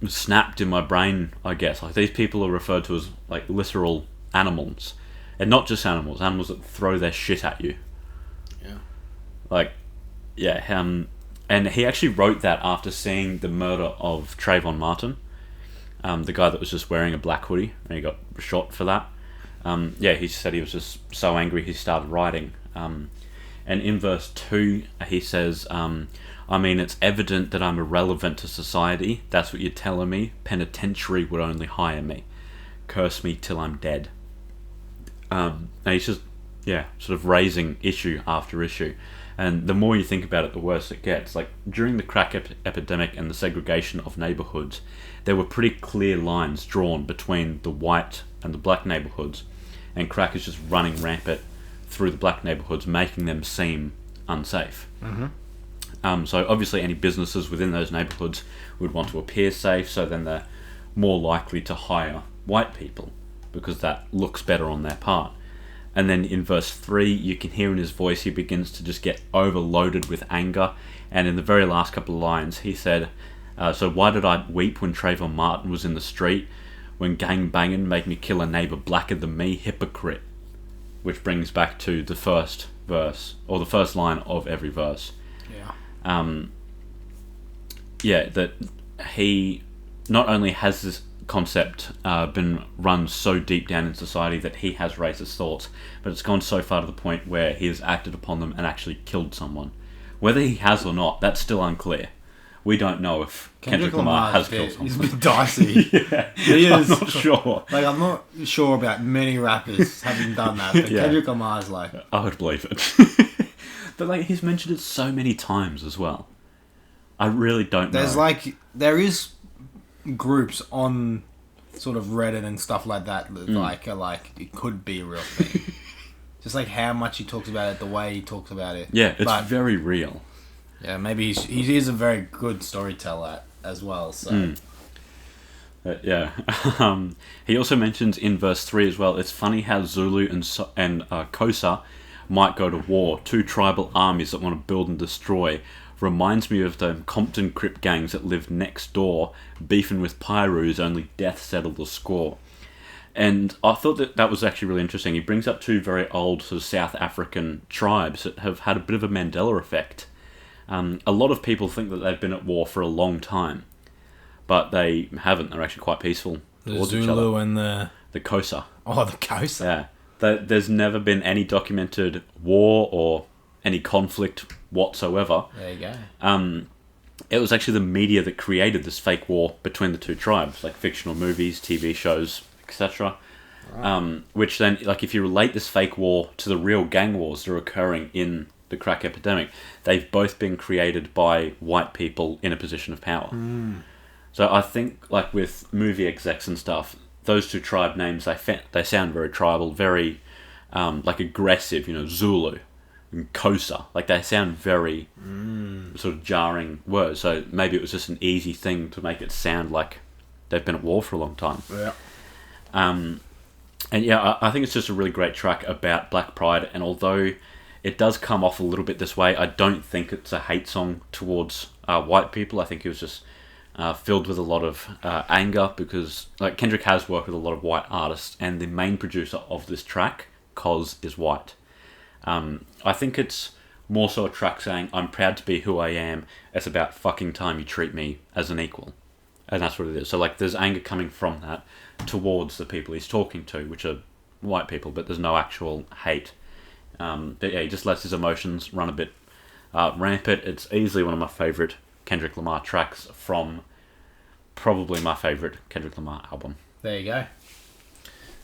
snapped in my brain, I guess. Like, these people are referred to as, like, literal animals. And not just animals that throw their shit at you. Yeah. Like, yeah, and he actually wrote that after seeing the murder of Trayvon Martin, the guy that was just wearing a black hoodie, and he got shot for that. He said he was just so angry he started writing. And in verse 2, he says, I mean, it's evident that I'm irrelevant to society. That's what you're telling me. Penitentiary would only hire me. Curse me till I'm dead. And he's just, sort of raising issue after issue. And the more you think about it, the worse it gets. Like, during the crack epidemic and the segregation of neighbourhoods, there were pretty clear lines drawn between the white and the black neighbourhoods. And crack is just running rampant through the black neighbourhoods, making them seem unsafe. Mm-hmm. So obviously any businesses within those neighbourhoods would want to appear safe, so then they're more likely to hire white people, because that looks better on their part. And then in verse 3, you can hear in his voice he begins to just get overloaded with anger. And in the very last couple of lines, he said, so why did I weep when Trayvon Martin was in the street? When gang banging made me kill a neighbour blacker than me, hypocrite. Which brings back to the first verse, or the first line of every verse. That he not only has this concept been run so deep down in society that he has racist thoughts, but it's gone so far to the point where he has acted upon them and actually killed someone. Whether he has or not, that's still unclear. We don't know if Kendrick Lamar has killed someone. He's a bit dicey. Yeah, He is. I'm not sure. Like, I'm not sure about many rappers having done that, but Kendrick Lamar's like... I would believe it. But, like, he's mentioned it so many times as well. I really don't know. There is groups on sort of Reddit and stuff like that like it could be a real thing. Just like how much he talks about it, the way he talks about it. Yeah, it's very real. Yeah, maybe he is a very good storyteller as well. So, he also mentions in verse 3 as well. It's funny how Zulu and Xhosa might go to war. Two tribal armies that want to build and destroy. Reminds me of the Compton Crip gangs that lived next door, beefing with Pyrus. Only death settled the score. And I thought that was actually really interesting. He brings up two very old sort of South African tribes that have had a bit of a Mandela effect. A lot of people think that they've been at war for a long time, but they haven't. They're actually quite peaceful towards each other. The Zulu and the Xhosa. Oh, the Xhosa. Yeah. There's never been any documented war or any conflict whatsoever. There you go. It was actually the media that created this fake war between the two tribes, like fictional movies, TV shows, etc. Right. Which then, like, if you relate this fake war to the real gang wars that are occurring in the crack epidemic, they've both been created by white people in a position of power. So I think, like, with movie execs and stuff, those two tribe names, they sound very tribal, very like aggressive, Zulu and Xhosa. Like, they sound very sort of jarring words. So maybe it was just an easy thing to make it sound like they've been at war for a long time. Yeah. I think it's just a really great track about Black Pride, and although it does come off a little bit this way, I don't think it's a hate song towards white people. I think it was just filled with a lot of anger, because, like, Kendrick has worked with a lot of white artists, and the main producer of this track, Cos, is white. I think it's more so a track saying, I'm proud to be who I am, it's about fucking time you treat me as an equal. And that's what it is. So, like, there's anger coming from that towards the people he's talking to, which are white people, but there's no actual hate. But yeah, he just lets his emotions run a bit rampant. It's easily one of my favourite Kendrick Lamar tracks from probably my favourite Kendrick Lamar album. There you go.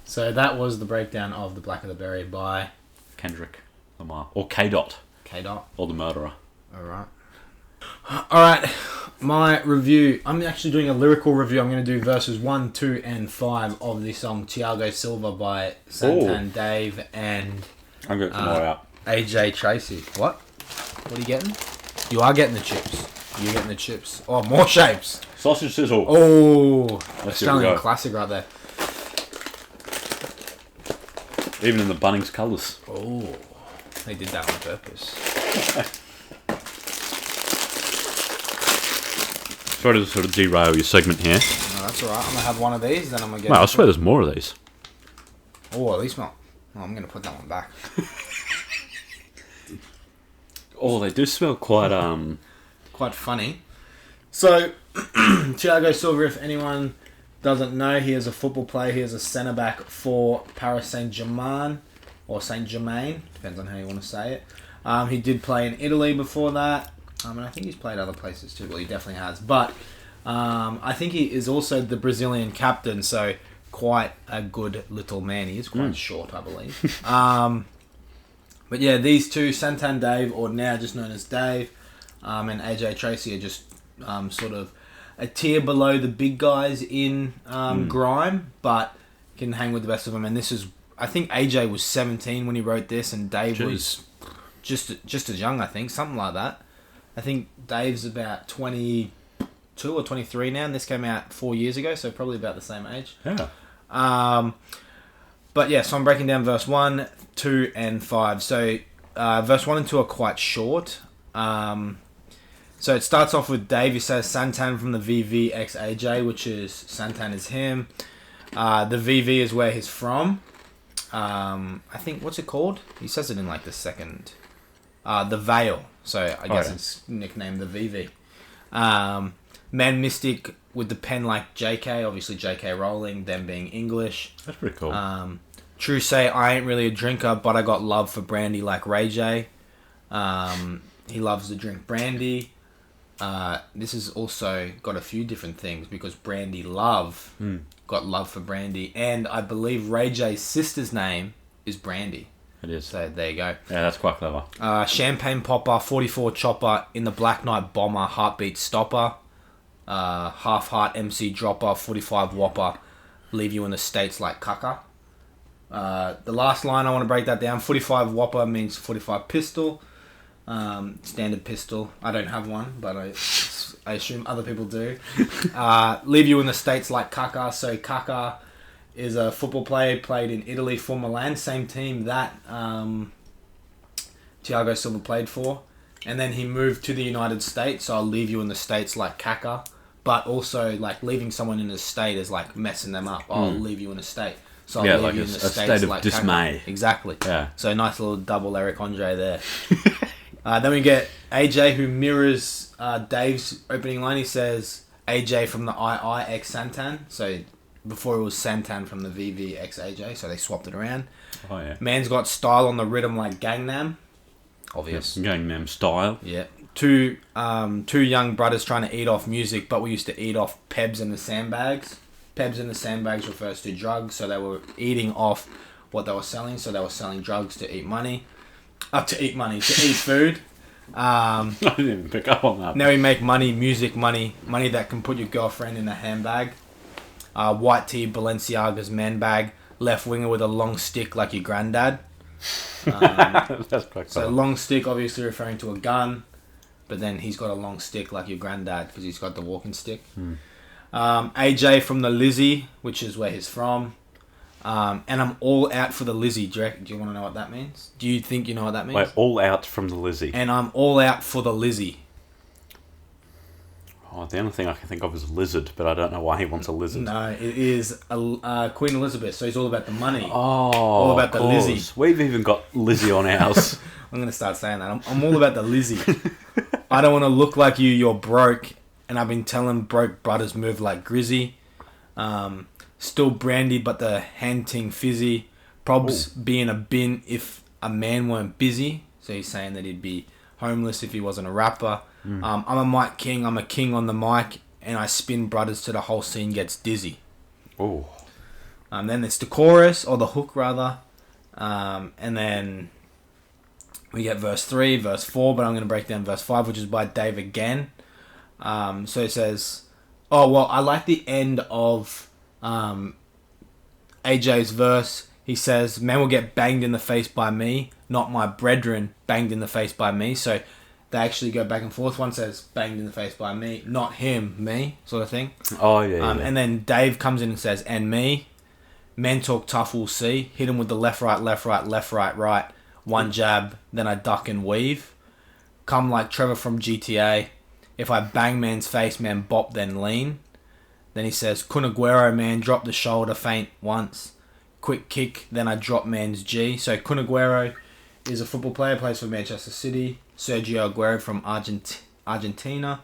So that was the breakdown of The Black of the Berry by Kendrick Lamar. Or K-Dot. K-Dot. Or The Murderer. Alright. my review, I'm actually doing a lyrical review. I'm going to do verses 1, 2, and 5 of the song Thiago Silva by Santan Dave and I'm getting some more out. AJ Tracy. What? What are you getting? You are getting the chips. You're getting the chips. Oh, more shapes. Sausage sizzle. Oh, Let's give it a Australian go. classic right there. Even in the Bunnings colours. Oh, they did that on purpose. Sorry to sort of derail your segment here. No, that's alright. I'm going to have one of these, then I'm going to get... Wow, I swear there's more of these. Oh, at least not. Oh, I'm going to put that one back. Oh, they do smell quite, Quite funny. So, Thiago Silva, if anyone doesn't know, he is a football player. He is a centre-back for Paris Saint-Germain, or Saint-Germain, depends on how you want to say it. He did play in Italy before that. And I think he's played other places too. Well, he definitely has. But I think he is also the Brazilian captain, so quite a good little man. He is quite short, I believe. But yeah, these two, Santan Dave, or now just known as Dave, and AJ Tracy, are just sort of a tier below the big guys in grime, but can hang with the best of them. And this is, I think AJ was 17 when he wrote this, and Dave was just as young, I think, something like that. I think Dave's about 22 or 23 now, and this came out 4 years ago, so probably about the same age. Yeah. But yeah, so I'm breaking down verse 1, 2, and 5. So verse 1 and 2 are quite short. So it starts off with Dave. He says Santan from the VVXAJ, which is Santan is him. The VV is where he's from. I think, what's it called? He says it in like the second. The Vale. So I guess it's nicknamed the VV. Man Mystic with the pen like JK, obviously JK Rowling, them being English. That's pretty cool. True say, I ain't really a drinker, but I got love for brandy like Ray J. He loves to drink brandy. This has also got a few different things because Brandy Love got love for brandy, and I believe Ray J's sister's name is Brandy. It is. So there you go. Yeah, that's quite clever. Champagne Popper, 44 Chopper, In the Black Knight Bomber, Heartbeat Stopper, Half Heart MC Dropper, 45 Whopper, Leave You in the States Like Caca. The last line, I want to break that down. 45 Whopper means 45 pistol. Standard pistol. I don't have one, but I assume other people do. Leave You in the States Like Caca. So Caca is a football player, played in Italy for Milan, same team that Thiago Silva played for. And then he moved to the United States, so I'll leave you in the States like Caca. But also, like, leaving someone in a state is like messing them up. I'll leave you in a state. So I'll leave you in the States state of like dismay. Caca. Exactly. Yeah. So nice little double Eric Andre there. Then we get AJ, who mirrors Dave's opening line. He says, AJ from the II X Santan. So before it was Santan from the VV X AJ, so they swapped it around. Oh, yeah. Man's got style on the rhythm like Gangnam. Obvious. Gangnam Style. Yeah. Two young brothers trying to eat off music, but we used to eat off Pebs in the sandbags. Pebs in the sandbags refers to drugs, so they were eating off what they were selling. So they were selling drugs to eat money. To eat food. I didn't even pick up on that. Now we make money that can put your girlfriend in a handbag. White tee, Balenciaga's man bag. Left winger with a long stick like your granddad. That's quite So cool. long stick, obviously referring to a gun, but then he's got a long stick like your granddad because he's got the walking stick. AJ from the Lizzie, which is where he's from. And I'm all out for the Lizzie. Do you want to know what that means? Do you think you know what that means? Wait, all out from the Lizzie. And I'm all out for the Lizzie. Oh, the only thing I can think of is lizard, but I don't know why he wants a lizard. No, it is Queen Elizabeth, so he's all about the money. Oh, all about the Lizzie. We've even got Lizzie on ours. I'm going to start saying that. I'm all about the Lizzie. I don't want to look like you're broke, and I've been telling broke brothers move like Grizzy. Still brandy, but the hand ting fizzy. Probs being a bin if a man weren't busy. So he's saying that he'd be homeless if he wasn't a rapper. I'm a mic king, I'm a king on the mic, and I spin brothers till the whole scene gets dizzy. Oh. Then it's the chorus, or the hook rather. And then we get verse 3, verse 4, but I'm going to break down verse 5, which is by Dave again. So it says, oh, well, I like the end of AJ's verse. He says, "Man will get banged in the face by me, not my brethren banged in the face by me." So they actually go back and forth. One says, "Banged in the face by me," not him, me, sort of thing. Oh, yeah, yeah. And then Dave comes in and says, "And me. Men talk tough, we'll see. Hit him with the left, right, left, right, left, right, right. One jab, then I duck and weave. Come like Trevor from GTA. If I bang man's face, man bop, then lean." Then he says, "Kun Aguero, man, drop the shoulder feint once. Quick kick, then I drop man's G." So Kun Aguero is a football player, plays for Manchester City. Sergio Aguero from Argentina.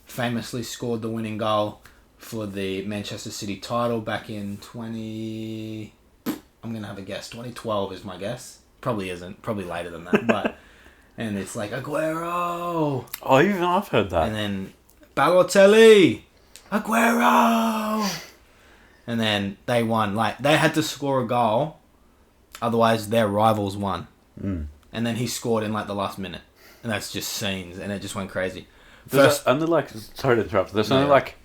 Famously scored the winning goal for the Manchester City title back in 20... I'm going to have a guess. 2012 is my guess. Probably isn't. Probably later than that. But and it's like, Aguero! Oh, even I've heard that. And then, Balotelli! Aguero! And then they won. Like, they had to score a goal. Otherwise, their rivals won. Mm. And then he scored in, like, the last minute. And that's just scenes. And it just went crazy. There's only, like... Sorry to interrupt. There's only, like...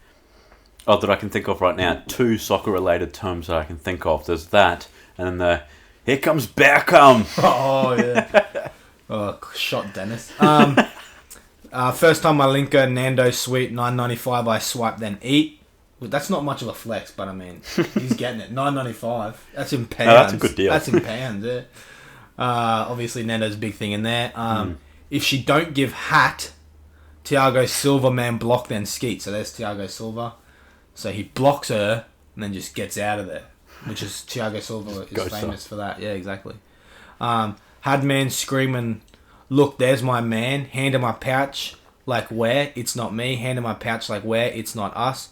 Oh, that I can think of right now. 2 soccer-related terms that I can think of. There's that, and then the... Here comes Beckham! Oh, yeah. Oh, shot Dennis. First time I link a Nando Sweet, $9.95, I swipe then eat. Well, that's not much of a flex, but I mean, he's getting it. $9.95. That's in pounds. No, that's a good deal. That's in pounds, yeah. Obviously, Nando's a big thing in there. If she don't give hat, Thiago Silva, man, block then skeet. So there's Thiago Silva. So he blocks her and then just gets out of there, which is Thiago Silva is famous for that. Yeah, exactly. Had man screaming, "Look, there's my man. Hand in my pouch, like where? It's not me. Hand in my pouch, like where? It's not us.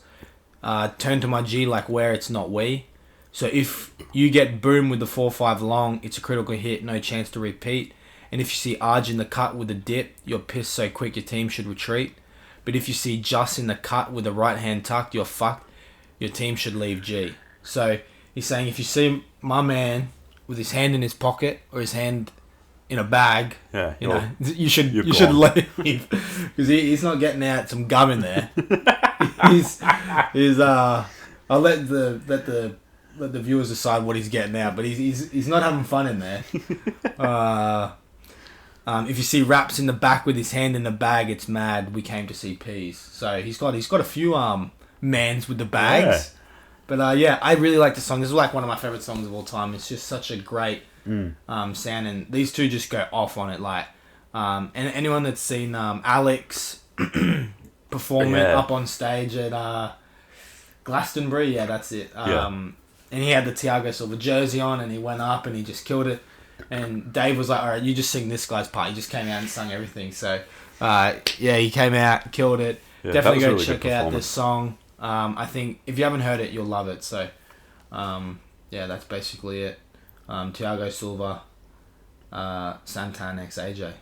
Turn to my G, like where? It's not we." So if you get boom with the 4-5 long, it's a critical hit, no chance to repeat. And if you see Arj in the cut with a dip, you're pissed so quick your team should retreat. But if you see Just in the cut with the right hand tucked, you're fucked. Your team should leave G. So he's saying if you see my man with his hand in his pocket or his hand in a bag, yeah, you know, you should leave because he's not getting out some gum in there. I'll let the viewers decide what he's getting out, but he's not having fun in there. If you see Raps in the back with his hand in the bag, it's mad. We came to see peas. So he's got a few mans with the bags. Yeah. But I really like the song. This is like one of my favorite songs of all time. It's just such a great sound, and these two just go off on it. Like, and anyone that's seen Alex perform it up on stage at Glastonbury, that's it. And he had the Thiago Silva jersey on, and he went up and he just killed it. And Dave was like, "All right, you just sing this guy's part." He just came out and sung everything. So, he came out, killed it. Yeah, definitely go really check out this song. I think if you haven't heard it, you'll love it. So, that's basically it. Thiago Silva, Santan x AJ.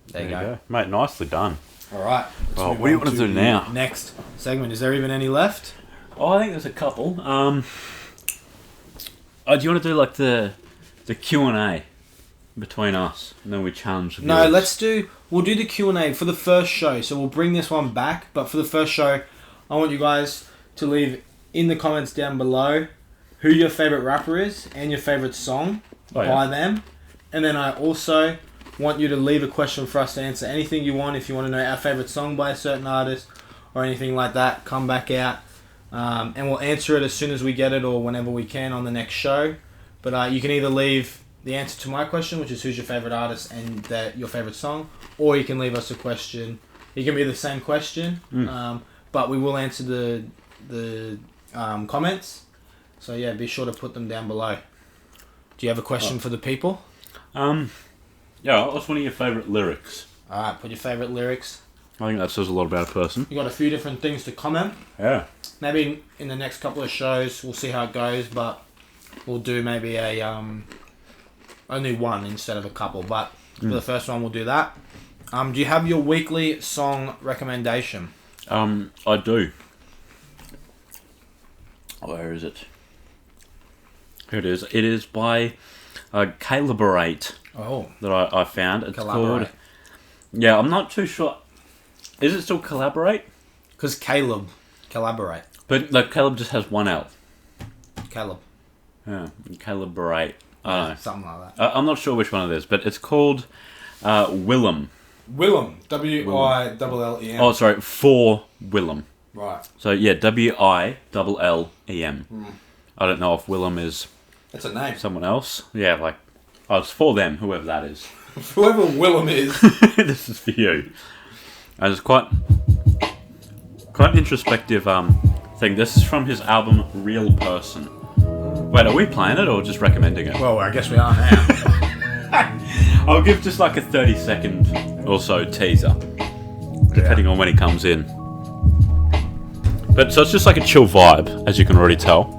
There you go. Mate, nicely done. All right. Well, what do you want to do now? Next segment. Is there even any left? Oh, I think there's a couple. Do you want to do like the Q&A between us, and then we challenge the viewers? We'll do the Q&A for the first show, so we'll bring this one back, but for the first show, I want you guys to leave in the comments down below who your favourite rapper is, and your favourite song by them, and then I also want you to leave a question for us to answer. Anything you want. If you want to know our favourite song by a certain artist, or anything like that, come back out, and we'll answer it as soon as we get it, or whenever we can on the next show. But you can either leave the answer to my question, which is who's your favourite artist and your favourite song, or you can leave us a question. It can be the same question, but we will answer the comments. So be sure to put them down below. Do you have a question for the people? What's one of your favourite lyrics? Alright, put your favourite lyrics. I think that says a lot about a person. You got a few different things to comment. Yeah. Maybe in the next couple of shows, we'll see how it goes, but we'll do maybe only one instead of a couple. But for the first one, we'll do that. Do you have your weekly song recommendation? I do. Where is it? Here it is. It is by Calibrate. Oh. That I found. It's called... Yeah, I'm not too sure. Is it still collaborate? Because Caleb. Collaborate. But like Caleb just has one L. Caleb. Yeah, calibrate. I don't know. Something like that. I'm not sure which one it is, but it's called Willem. Willem. W-I-L-L-E-M. Oh, sorry, for Willem. Right. So yeah, W-I-L-L-E-M. I don't know if Willem is That's a name. someone else. Yeah, like, oh, it's for them, whoever that is. Whoever Willem is. This is for you. And it's quite an introspective thing. This is from his album Real Person. Wait, are we playing it or just recommending it? Well, I guess we are now. I'll give just like a 30-second or so teaser, depending on when he comes in. But so it's just like a chill vibe, as you can already tell.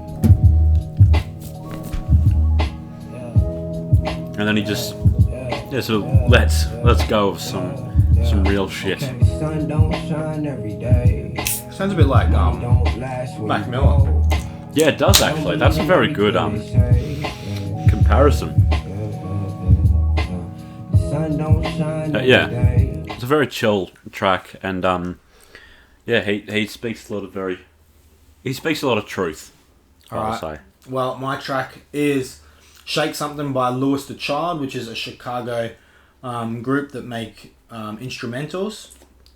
And then he just, yeah, sort of let's go of some real shit. Sun don't shine every day. Sounds a bit like Mac Miller. Yeah, it does actually. That's a very good comparison. Sun don't shine every Yeah, day. it's a very chill track, and yeah, he speaks a lot of truth. I'll say. Well, my track is Shake Something by Louis the Child, which is a Chicago group that make instrumentals.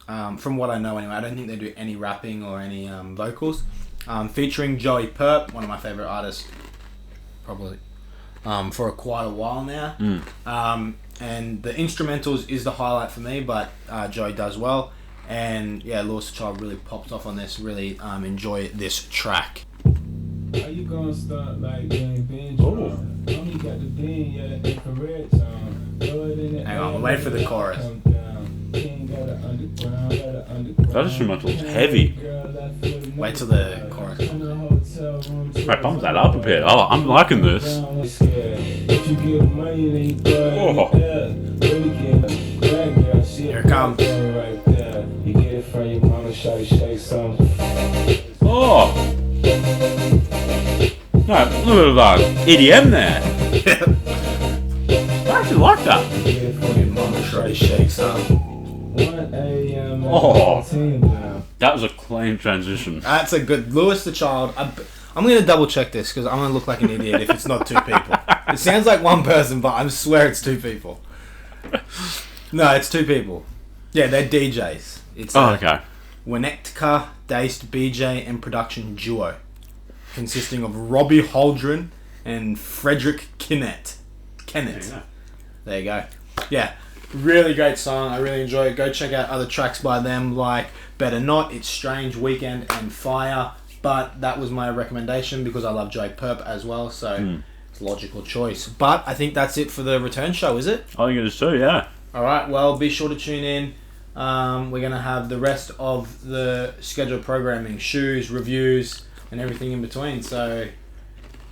From what I know anyway, I don't think they do any rapping or any vocals. Featuring Joey Purp, one of my favourite artists, probably, for quite a while now. And the instrumentals is the highlight for me, but Joey does well. And yeah, Louis the Child really popped off on this. Really enjoy this track. How you gonna start like you ain't been Oh. Only got the bean, yeah, the infrared time. Hang on, we'll wait for the chorus. That instrumental is heavy. Wait till the chorus. Right, bump that up a bit. Oh, I'm liking this. Oh. Here it comes. You get it from your mama, shake something. Oh. No, a little bit of EDM there. I actually like that. Mama try to shake some. 1 a.m. Oh. That was a clean transition. That's a good Louis the Child. I'm going to double check this because I'm going to look like an idiot if it's not two people. It sounds like one person, but I swear it's two people. No, it's two people. Yeah, they're DJs. It's Okay. Winnetka, Daced, BJ, and production duo, consisting of Robbie Holdren and Frederick Kennett. There you go. Yeah, really great song. I really enjoy it. Go check out other tracks by them like Better Not, It's Strange, Weekend, and Fire. But that was my recommendation because I love Joey Purp as well, so it's a logical choice. But I think that's it for the return show, is it? I think it is too, yeah. Alright, well, be sure to tune in. We're going to have the rest of the scheduled programming, shoes, reviews, and everything in between. So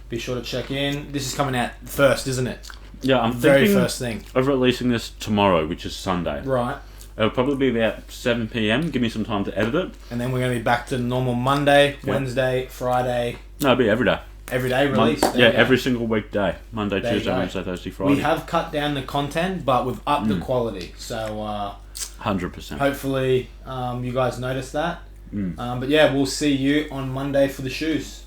be sure to check in. This is coming out first, isn't it? Yeah, I'm Very thinking first thing. of releasing this tomorrow, which is Sunday. Right. It'll probably be about 7 p.m. Give me some time to edit it. And then we're going to be back to normal Monday, Wednesday, Friday. No, it'll be every day. Every day release. Yeah, every single weekday. Monday, There you Tuesday, go. Wednesday, Thursday, Friday. We have cut down the content, but we've upped the quality. So 100%. hopefully you guys notice that. But yeah, we'll see you on Monday for the shoes.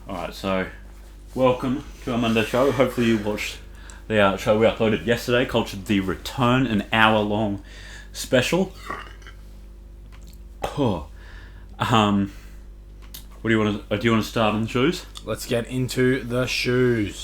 Alright, so welcome to our Monday show. Hopefully you watched the show we uploaded yesterday called The Return, an hour-long special. Oh. What do you want to start on the shoes? Let's get into the shoes.